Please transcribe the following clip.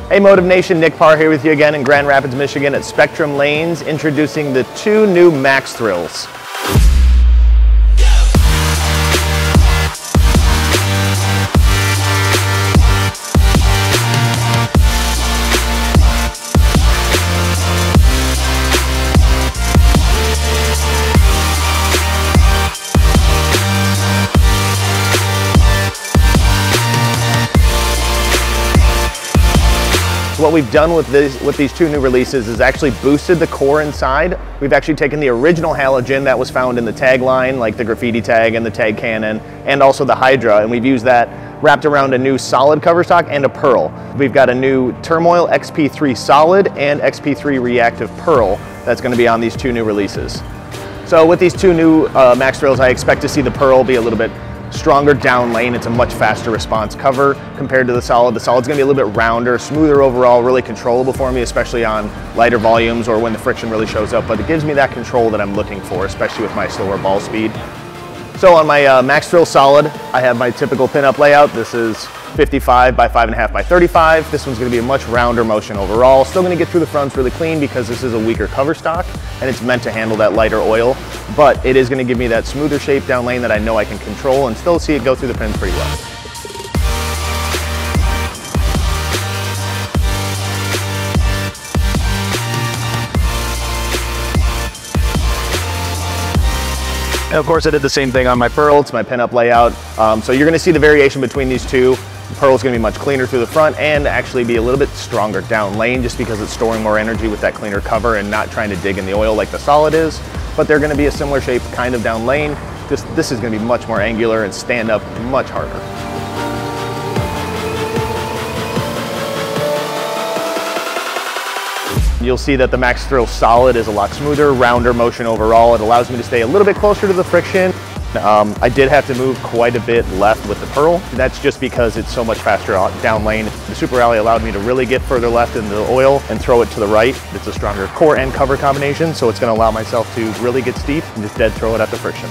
Hey Motive Nation, Nick Parr here with you again in Grand Rapids, Michigan at Spectrum Lanes, introducing the 2 new Max Thrills. So what we've done with these 2 new releases is actually boosted the core inside. We've actually taken the original halogen that was found in the tagline, like the graffiti tag and the tag cannon, and also the Hydra, and we've used that wrapped around a new solid cover stock and a pearl. We've got a new Turmoil XP3 solid and XP3 reactive pearl that's going to be on these 2 new releases. So with these 2 new Max Thrills, I expect to see the pearl be a little bit stronger down lane. It's a much faster response cover compared to the solid. The solid's gonna be a little bit rounder, smoother overall, really controllable for me, especially on lighter volumes or when the friction really shows up, but it gives me that control that I'm looking for, especially with my slower ball speed. So on my Max Thrill solid, I have my typical pinup layout. This is 55 by 5.5 by 35. This one's gonna be a much rounder motion overall. Still gonna get through the fronts really clean because this is a weaker cover stock and it's meant to handle that lighter oil, but it is gonna give me that smoother shape down lane that I know I can control and still see it go through the pins pretty well. And of course I did the same thing on my pearl. It's my pinup layout. So you're gonna see the variation between these 2. The pearl's gonna be much cleaner through the front and actually be a little bit stronger down lane just because it's storing more energy with that cleaner cover and not trying to dig in the oil like the solid is. But they're gonna be a similar shape kind of down lane. This is gonna be much more angular and stand up much harder. You'll see that the Max Thrill solid is a lot smoother, rounder motion overall. It allows me to stay a little bit closer to the friction. I did have to move quite a bit left with the pearl. That's just because it's so much faster down lane. The Super Rally allowed me to really get further left in the oil and throw it to the right. It's a stronger core and cover combination, so it's going to allow myself to really get steep and just dead throw it at the friction.